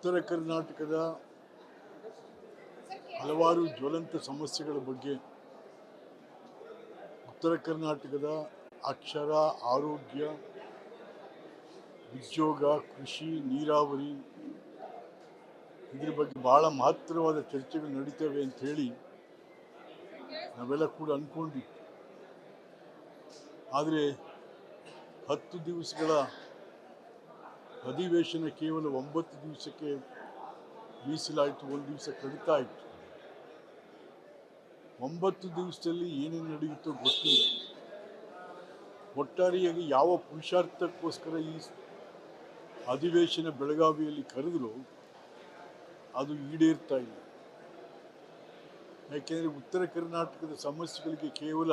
ಉತ್ತರ ಕರ್ನಾಟಕದ ಹಲವಾರು ಜ್ವಲಂತ ಸಮಸ್ಯೆಗಳ ಬಗ್ಗೆ ಉತ್ತರ ಕರ್ನಾಟಕದ ಅಕ್ಷರ, ಆರೋಗ್ಯ, ಉದ್ಯೋಗ, ಕೃಷಿ, ನೀರಾವರಿ ಇದ್ರ ಬಗ್ಗೆ ಬಹಳ ಮಹತ್ತರವಾದ ಚರ್ಚೆಗಳು ನಡೀತವೆ ಅಂತ ಹೇಳಿ ನಾವೆಲ್ಲ ಕೂಡ ಅಂದ್ಕೊಂಡ್ವಿ. ಆದರೆ 10 ದಿವಸಗಳ ಅಧಿವೇಶನ ಕೇವಲ 9 ದಿವಸಕ್ಕೆ ಮೀಸಲಾಯಿತು, 1 ದಿವಸ ಕಡಿತ ಆಯಿತು. 9 ದಿವಸದಲ್ಲಿ ಏನೇನು ನಡೆಯುತ್ತೋ ಗೊತ್ತಿಲ್ಲ. ಒಟ್ಟಾರೆಯಾಗಿ ಯಾವ ಪುರುಷಾರ್ಥಕ್ಕೋಸ್ಕರ ಈ ಅಧಿವೇಶನ ಬೆಳಗಾವಿಯಲ್ಲಿ ಕರೆದರೂ ಅದು ಈಡೇರ್ತಾ ಇಲ್ಲ. ಯಾಕೆಂದರೆ ಉತ್ತರ ಕರ್ನಾಟಕದ ಸಮಸ್ಯೆಗಳಿಗೆ ಕೇವಲ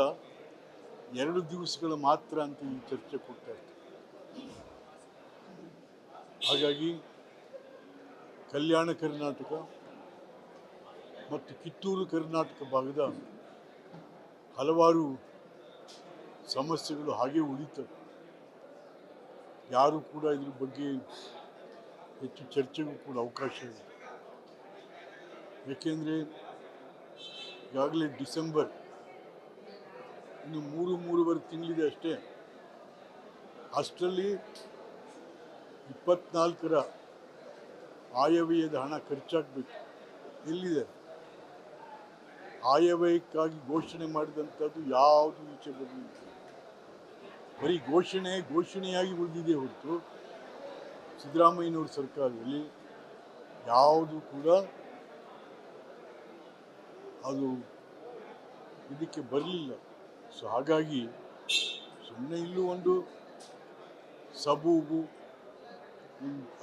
2 ದಿವಸಗಳ ಮಾತ್ರ ಅಂತ ಈ ಚರ್ಚೆ ಕೊಡ್ತಾ ಇರ್ತಾರೆ. ಹಾಗಾಗಿ ಕಲ್ಯಾಣ ಕರ್ನಾಟಕ ಮತ್ತು ಕಿತ್ತೂರು ಕರ್ನಾಟಕ ಭಾಗದ ಹಲವಾರು ಸಮಸ್ಯೆಗಳು ಹಾಗೆ ಉಳಿತವೆ. ಯಾರು ಕೂಡ ಇದ್ರ ಬಗ್ಗೆ ಹೆಚ್ಚು ಚರ್ಚೆಗೂ ಕೂಡ ಅವಕಾಶ ಇದೆ. ಏಕೆಂದರೆ ಈಗಾಗಲೇ ಡಿಸೆಂಬರ್ ಇನ್ನು 3-3.5 ತಿಂಗಳಿದೆ ಅಷ್ಟೇ. ಅಷ್ಟರಲ್ಲಿ 24ರ ಆಯವ್ಯಯದ ಹಣ ಖರ್ಚಾಗಬೇಕು. ಎಲ್ಲಿದೆ? ಆಯವ್ಯಯಕ್ಕಾಗಿ ಘೋಷಣೆ ಮಾಡಿದಂಥದ್ದು ಯಾವುದು ಈಚೆ ಬರಲಿಲ್ಲ. ಬರೀ ಘೋಷಣೆಯಾಗಿ ಉಳಿದಿದೆ ಹೊರತು ಸಿದ್ದರಾಮಯ್ಯನವ್ರ ಸರ್ಕಾರದಲ್ಲಿ ಯಾವುದು ಕೂಡ ಅದು ಇದಕ್ಕೆ ಬರಲಿಲ್ಲ. ಸೊ ಹಾಗಾಗಿ ಸುಮ್ಮನೆ ಇಲ್ಲೂ ಒಂದು ಸಬೂಬು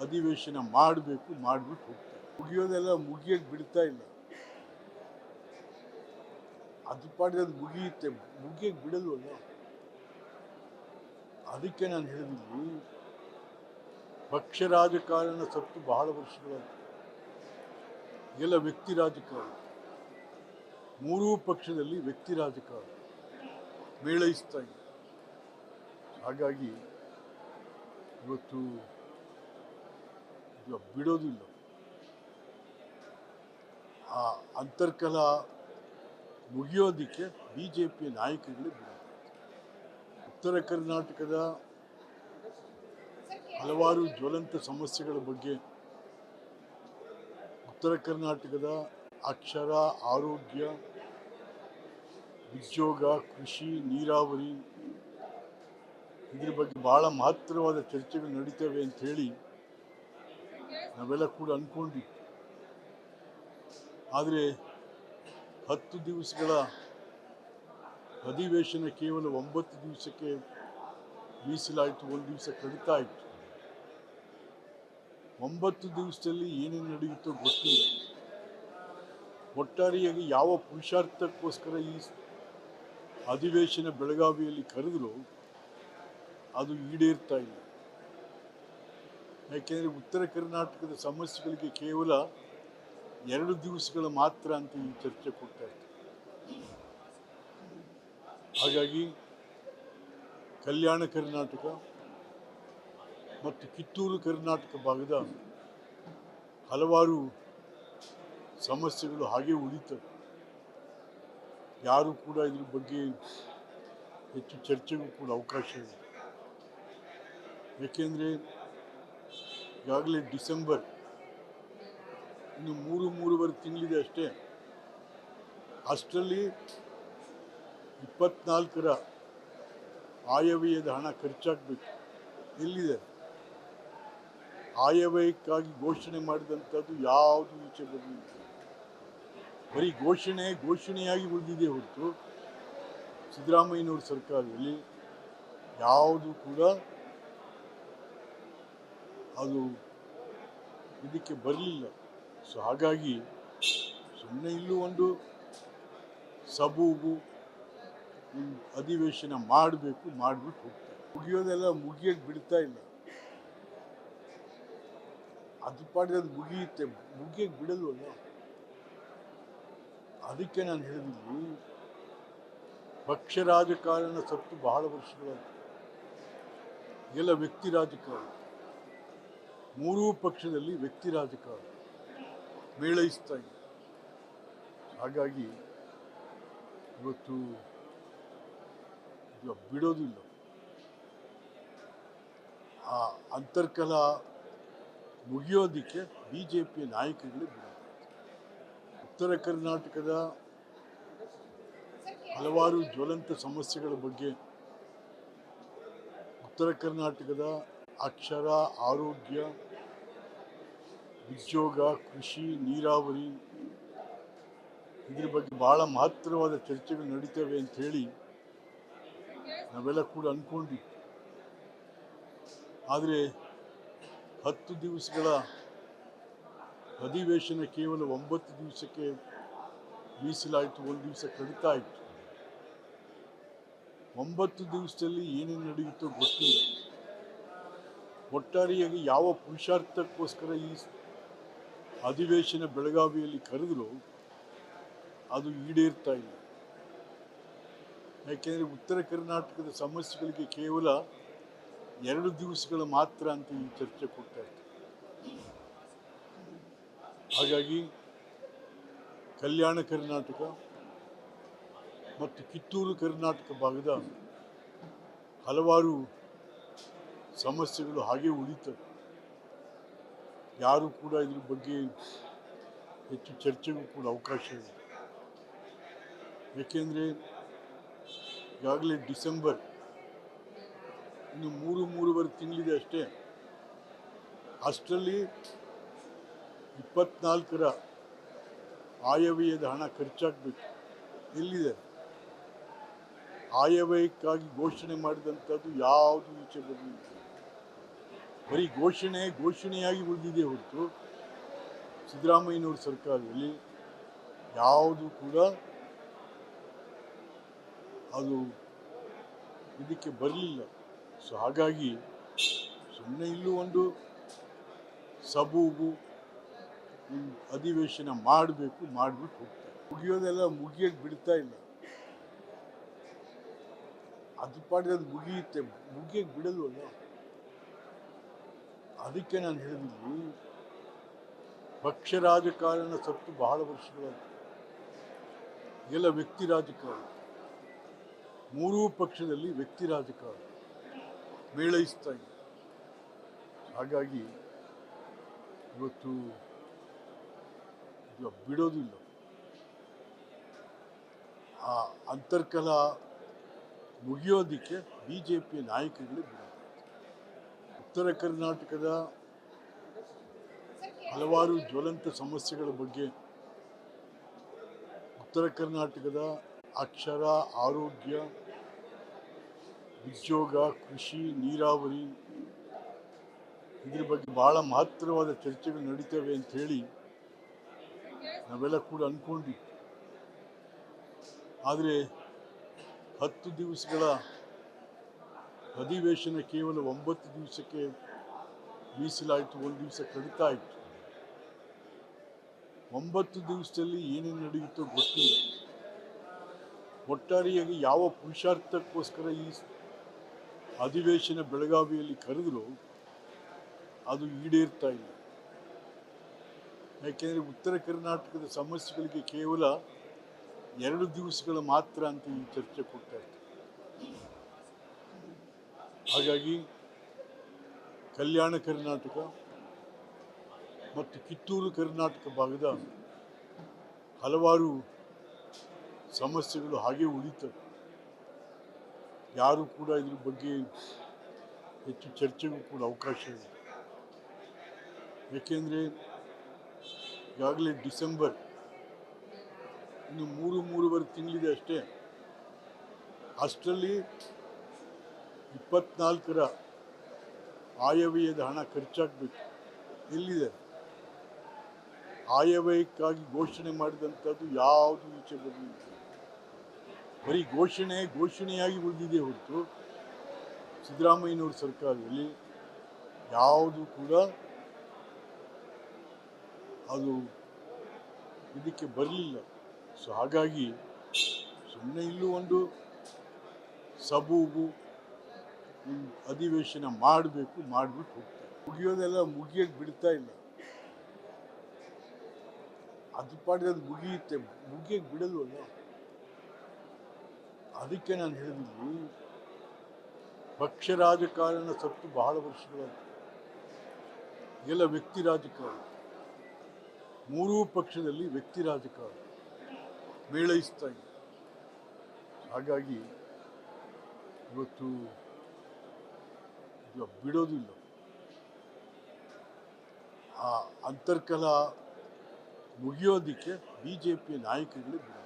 ಅಧಿವೇಶನ ಮಾಡಬೇಕು, ಮಾಡಿಬಿಟ್ಟು ಹೋಗ್ತಾರೆ. ಮುಗಿಯೋದೆಲ್ಲ ಮುಗಿಯೋಕ್ಕೆ ಬಿಡ್ತಾ ಇಲ್ಲ. ಅದು ಪಾಡಿದ್ದು ಮುಗಿಯುತ್ತೆ, ಮುಗಿಯೋಕ್ಕೆ ಬಿಡಲ್ವಲ್ಲ. ಅದಕ್ಕೆ ನಾನು ಹೇಳಿದ್ದೀನಿ, ಪಕ್ಷ ರಾಜಕಾರಣ ಸತ್ತು ಬಹಳ ವರ್ಷಗಳಾಯಿತು. ಎಲ್ಲ ವ್ಯಕ್ತಿ ರಾಜಕಾರಣ, ಮೂರೂ ಪಕ್ಷದಲ್ಲಿ ವ್ಯಕ್ತಿ ರಾಜಕಾರಣ ಮೇಳೈಸ್ತಾ ಇದೆ. ಹಾಗಾಗಿ ಇವತ್ತು ಇದು ಬಿಡೋದಿಲ್ಲ. ಆ ಅಂತರ್ಕಲ ಮುಗಿಯೋದಕ್ಕೆ BJP ನಾಯಕರುಗಳೇ ಬಿಡೋದು. ಉತ್ತರ ಕರ್ನಾಟಕದ ಹಲವಾರು ಜ್ವಲಂತ ಸಮಸ್ಯೆಗಳ ಬಗ್ಗೆ ಉತ್ತರ ಕರ್ನಾಟಕದ ಅಕ್ಷರ, ಆರೋಗ್ಯ, ಉದ್ಯೋಗ, ಕೃಷಿ, ನೀರಾವರಿ ಇದ್ರ ಬಗ್ಗೆ ಬಹಳ ಮಹತ್ತರವಾದ ಚರ್ಚೆಗಳು ನಡೀತವೆ ಅಂತ ಹೇಳಿ ನಾವೆಲ್ಲ ಕೂಡ ಅಂದ್ಕೊಂಡ್ವಿ. ಆದರೆ 10 ದಿವಸಗಳ ಅಧಿವೇಶನ ಕೇವಲ 9 ದಿವಸಕ್ಕೆ ಮೀಸಲಾಯಿತು, 1 ದಿವಸ ಕಡಿತ ಆಯಿತು. 9 ದಿವಸದಲ್ಲಿ ಏನೇನು ನಡೆಯುತ್ತೋ ಗೊತ್ತಿಲ್ಲ. ಒಟ್ಟಾರೆಯಾಗಿ ಯಾವ ಪುರುಷಾರ್ಥಕ್ಕೋಸ್ಕರ ಈ ಅಧಿವೇಶನ ಬೆಳಗಾವಿಯಲ್ಲಿ ಕರೆದರೂ ಅದು ಈಡೇರ್ತಾ ಇಲ್ಲ. ಯಾಕೆಂದರೆ ಉತ್ತರ ಕರ್ನಾಟಕದ ಸಮಸ್ಯೆಗಳಿಗೆ ಕೇವಲ 2 ದಿವಸಗಳ ಮಾತ್ರ ಅಂತ ಈ ಚರ್ಚೆ ಕೊಡ್ತಾ ಇರ್ತಾರೆ. ಹಾಗಾಗಿ ಕಲ್ಯಾಣ ಕರ್ನಾಟಕ ಮತ್ತು ಕಿತ್ತೂರು ಕರ್ನಾಟಕ ಭಾಗದ ಹಲವಾರು ಸಮಸ್ಯೆಗಳು ಹಾಗೆ ಉಳಿತವೆ. ಯಾರು ಕೂಡ ಇದ್ರ ಬಗ್ಗೆ ಹೆಚ್ಚು ಚರ್ಚೆಗೂ ಕೂಡ ಅವಕಾಶ ಇದೆ. ಏಕೆಂದರೆ ಈಗಾಗಲೇ ಡಿಸೆಂಬರ್ ಇನ್ನು 3-3.5 ತಿಂಗಳಿದೆ ಅಷ್ಟೇ. ಅಷ್ಟರಲ್ಲಿ 24ರ ಆಯವ್ಯಯದ ಹಣ ಖರ್ಚಾಗಬೇಕು. ಎಲ್ಲಿದೆ? ಆಯವ್ಯಯಕ್ಕಾಗಿ ಘೋಷಣೆ ಮಾಡಿದಂಥದ್ದು ಯಾವುದು ಈಚೆ ಬರಲಿಲ್ಲ. ಬರೀ ಘೋಷಣೆಯಾಗಿ ಉಳಿದಿದೆ ಹೊರತು ಸಿದ್ದರಾಮಯ್ಯನವ್ರ ಸರ್ಕಾರದಲ್ಲಿ ಯಾವುದು ಕೂಡ ಅದು ಇದಕ್ಕೆ ಬರಲಿಲ್ಲ. ಸೊ ಹಾಗಾಗಿ ಸುಮ್ಮನೆ ಇಲ್ಲೂ ಒಂದು ಸಬೂಬು ಅಧಿವೇಶನ ಮಾಡಬೇಕು, ಮಾಡಿಬಿಟ್ಟು ಹೋಗ್ತಾರೆ. ಮುಗಿಯೋದೆಲ್ಲ ಮುಗಿಯೋಕ್ಕೆ ಬಿಡ್ತಾ ಇಲ್ಲ. ಅದು ಪಾಡಿದ್ದು ಮುಗಿಯುತ್ತೆ, ಮುಗಿಯೋಕ್ಕೆ ಬಿಡಲ್ವಲ್ಲ. ಅದಕ್ಕೆ ನಾನು ಹೇಳಿದ್ದೀನಿ, ಪಕ್ಷ ರಾಜಕಾರಣ ಸತ್ತು ಬಹಳ ವರ್ಷಗಳಾಯಿತು. ಎಲ್ಲ ವ್ಯಕ್ತಿ ರಾಜಕಾರಣ ಮೂರೂ ಪಕ್ಷದಲ್ಲಿ ವ್ಯಕ್ತಿ ರಾಜಕಾರಣ ಮೇಳೈಸ್ತಾ ಇದೆ. ಹಾಗಾಗಿ ಇವತ್ತು ಇದು ಬಿಡೋದಿಲ್ಲ. ಆ ಅಂತರ್ಕಲ ಮುಗಿಯೋದಕ್ಕೆ BJP ನಾಯಕರುಗಳೇ ಬಿಡೋದು. ಉತ್ತರ ಕರ್ನಾಟಕದ ಹಲವಾರು ಜ್ವಲಂತ ಸಮಸ್ಯೆಗಳ ಬಗ್ಗೆ, ಉತ್ತರ ಕರ್ನಾಟಕದ ಅಕ್ಷರ, ಆರೋಗ್ಯ, ಉದ್ಯೋಗ, ಕೃಷಿ, ನೀರಾವರಿ ಇದ್ರ ಬಗ್ಗೆ ಬಹಳ ಮಹತ್ತರವಾದ ಚರ್ಚೆಗಳು ನಡೀತವೆ ಅಂತ ಹೇಳಿ ನಾವೆಲ್ಲ ಕೂಡ ಅಂದ್ಕೊಂಡ್ವಿ. ಆದರೆ 10 ದಿವಸಗಳ ಅಧಿವೇಶನ ಕೇವಲ 9 ದಿವಸಕ್ಕೆ ಮೀಸಲಾಯಿತು. 1 ದಿವಸ ಕಡಿತಾ ಇತ್ತು. 9 ದಿವಸದಲ್ಲಿ ಏನೇನು ನಡೆಯುತ್ತೋ ಗೊತ್ತಿಲ್ಲ. ಒಟ್ಟಾರೆಯಾಗಿ ಯಾವ ಪುರುಷಾರ್ಥಕ್ಕೋಸ್ಕರ ಈ ಅಧಿವೇಶನ ಬೆಳಗಾವಿಯಲ್ಲಿ ಕರೆದರೂ ಅದು ಈಡೇರ್ತಾ ಇಲ್ಲ. ಯಾಕೆಂದರೆ ಉತ್ತರ ಕರ್ನಾಟಕದ ಸಮಸ್ಯೆಗಳಿಗೆ ಕೇವಲ 2 ದಿವಸಗಳ ಮಾತ್ರ ಅಂತ ಈ ಚರ್ಚೆ ಕೊಡ್ತಾ ಇತ್ತು. ಹಾಗಾಗಿ ಕಲ್ಯಾಣ ಕರ್ನಾಟಕ ಮತ್ತು ಕಿತ್ತೂರು ಕರ್ನಾಟಕ ಭಾಗದ ಹಲವಾರು ಸಮಸ್ಯೆಗಳು ಹಾಗೆ ಉಳಿತವೆ. ಯಾರು ಕೂಡ ಇದ್ರ ಬಗ್ಗೆ ಹೆಚ್ಚು ಚರ್ಚೆಗೂ ಕೂಡ ಅವಕಾಶ ಇದೆ. ಏಕೆಂದರೆ ಈಗಾಗಲೇ ಡಿಸೆಂಬರ್ ಇನ್ನು 3-3.5 ತಿಂಗಳಿದೆ ಅಷ್ಟೇ. ಅಷ್ಟರಲ್ಲಿ 24ರ ಆಯವ್ಯಯದ ಹಣ ಖರ್ಚಾಗಬೇಕು. ಎಲ್ಲಿದೆ? ಆಯವ್ಯಯಕ್ಕಾಗಿ ಘೋಷಣೆ ಮಾಡಿದಂಥದ್ದು ಯಾವುದು ಈಚೆ ಬರಲಿಲ್ಲ. ಬರೀ ಘೋಷಣೆಯಾಗಿ ಉಳಿದಿದೆ ಹೊರತು ಸಿದ್ದರಾಮಯ್ಯನವ್ರ ಸರ್ಕಾರದಲ್ಲಿ ಯಾವುದು ಕೂಡ ಅದು ಇದಕ್ಕೆ ಬರಲಿಲ್ಲ. ಸೊ ಹಾಗಾಗಿ ಸುಮ್ಮನೆ ಇಲ್ಲೂ ಒಂದು ಸಬೂಬು ಅಧಿವೇಶನ ಮಾಡಿಬಿಟ್ಟು ಹೋಗ್ತಾರೆ. ಮುಗಿಯೋದೆಲ್ಲ ಮುಗಿಯೋಕ್ಕೆ ಬಿಡ್ತಾ ಇಲ್ಲ. ಅದು ಪಾಡಿಗೆ ಅದು ಮುಗಿಯುತ್ತೆ, ಮುಗಿಯೋಕ್ಕೆ ಬಿಡಲ್ವಲ್ಲ. ಅದಕ್ಕೆ ನಾನು ಹೇಳಿದ್ದೀನಿ, ಪಕ್ಷ ರಾಜಕಾರಣ ಸತ್ತು ಬಹಳ ವರ್ಷಗಳಾಯಿತು. ಎಲ್ಲ ವ್ಯಕ್ತಿ ರಾಜಕಾರಣ. ಮೂರೂ ಪಕ್ಷದಲ್ಲಿ ವ್ಯಕ್ತಿ ರಾಜಕಾರಣ ಮೇಳೈಸ್ತಾ ಇದೆ. ಹಾಗಾಗಿ ಇವತ್ತು ಇದು ಬಿಡೋದಿಲ್ಲ. ಆ ಅಂತರ್ಕಲ ಮುಗಿಯೋದಕ್ಕೆ BJP ನಾಯಕರುಗಳೇ ಬಿಡೋದು. ಉತ್ತರ ಕರ್ನಾಟಕದ ಹಲವಾರು ಜ್ವಲಂತ ಸಮಸ್ಯೆಗಳ ಬಗ್ಗೆ, ಉತ್ತರ ಕರ್ನಾಟಕದ ಅಕ್ಷರ, ಆರೋಗ್ಯ, ಉದ್ಯೋಗ, ಕೃಷಿ, ನೀರಾವರಿ ಇದ್ರ ಬಗ್ಗೆ ಬಹಳ ಮಹತ್ತರವಾದ ಚರ್ಚೆಗಳು ನಡೀತವೆ ಅಂತ ಹೇಳಿ ನಾವೆಲ್ಲ ಕೂಡ ಅಂದ್ಕೊಂಡ್ವಿ. ಆದರೆ 10 ದಿವಸಗಳ ಅಧಿವೇಶನ ಕೇವಲ 9 ದಿವಸಕ್ಕೆ ಮೀಸಲಾಯಿತು. 1 ದಿವಸ ಕಡಿತಾ ಇತ್ತು. 9 ದಿವಸದಲ್ಲಿ ಏನೇನು ನಡೆಯುತ್ತೋ ಗೊತ್ತಿಲ್ಲ. ಒಟ್ಟಾರೆಯಾಗಿ ಯಾವ ಪುರುಷಾರ್ಥಕ್ಕೋಸ್ಕರ ಈ ಅಧಿವೇಶನ ಬೆಳಗಾವಿಯಲ್ಲಿ ಕರೆದರೂ ಅದು ಈಡೇರ್ತಾ ಇಲ್ಲ. ಯಾಕೆಂದರೆ ಉತ್ತರ ಕರ್ನಾಟಕದ ಸಮಸ್ಯೆಗಳಿಗೆ ಕೇವಲ 2 ದಿವಸಗಳ ಮಾತ್ರ ಅಂತ ಈ ಚರ್ಚೆ ಕೊಡ್ತಾ ಇತ್ತು. ಹಾಗಾಗಿ ಕಲ್ಯಾಣ ಕರ್ನಾಟಕ ಮತ್ತು ಕಿತ್ತೂರು ಕರ್ನಾಟಕ ಭಾಗದ ಹಲವಾರು ಸಮಸ್ಯೆಗಳು ಹಾಗೆ ಉಳಿತವೆ. ಯಾರು ಕೂಡ ಇದ್ರ ಬಗ್ಗೆ ಹೆಚ್ಚು ಚರ್ಚೆಗೂ ಕೂಡ ಅವಕಾಶ ಇದೆ. ಏಕೆಂದರೆ ಈಗಾಗಲೇ ಡಿಸೆಂಬರ್ ಇನ್ನು 3-3.5 ತಿಂಗಳಿದೆ ಅಷ್ಟೇ. ಅಷ್ಟರಲ್ಲಿ 24ರ ಆಯವ್ಯಯದ ಹಣ ಖರ್ಚಾಗಬೇಕು. ಎಲ್ಲಿದೆ? ಆಯವ್ಯಯಕ್ಕಾಗಿ ಘೋಷಣೆ ಮಾಡಿದಂಥದ್ದು ಯಾವುದು ಈಚೆ ಬರಲಿಲ್ಲ. ಬರೀ ಘೋಷಣೆಯಾಗಿ ಉಳಿದಿದೆ ಹೊರತು ಸಿದ್ದರಾಮಯ್ಯನವ್ರ ಸರ್ಕಾರದಲ್ಲಿ ಯಾವುದು ಕೂಡ ಅದು ಇದಕ್ಕೆ ಬರಲಿಲ್ಲ. ಸೊ ಹಾಗಾಗಿ ಸುಮ್ಮನೆ ಇಲ್ಲೂ ಒಂದು ಸಬೂಬು ಅಧಿವೇಶನ ಮಾಡಿಬಿಟ್ಟು ಹೋಗ್ತಾರೆ. ಮುಗಿಯೋದೆಲ್ಲ ಮುಗಿಯಕ್ಕೆ ಬಿಡ್ತಾ ಇಲ್ಲ. ಅದು ಪಾಡಿಗೆ ಅದು ಮುಗಿಯುತ್ತೆ, ಮುಗಿಯಕ್ಕೆ ಬಿಡಲ್ವಲ್ಲ. ಅದಕ್ಕೆ ನಾನು ಹೇಳಿದ್ದೀನಿ, ಪಕ್ಷ ರಾಜಕಾರಣ ಸತ್ತು ಬಹಳ ವರ್ಷಗಳಾಯ್ತು. ಎಲ್ಲ ವ್ಯಕ್ತಿ ರಾಜಕಾರಣ, ಮೂರೂ ಪಕ್ಷದಲ್ಲಿ ವ್ಯಕ್ತಿ ರಾಜಕಾರಣ ಮೇಳೈಸ್ತಾ ಇದೆ. ಹಾಗಾಗಿ ಇವತ್ತು ಇದು ಬಿಡೋದಿಲ್ಲ. ಆ ಅಂತರ್ಕಲ ಮುಗಿಯೋದಕ್ಕೆ BJP ನಾಯಕಗಳೇ ಬಿಡೋದು.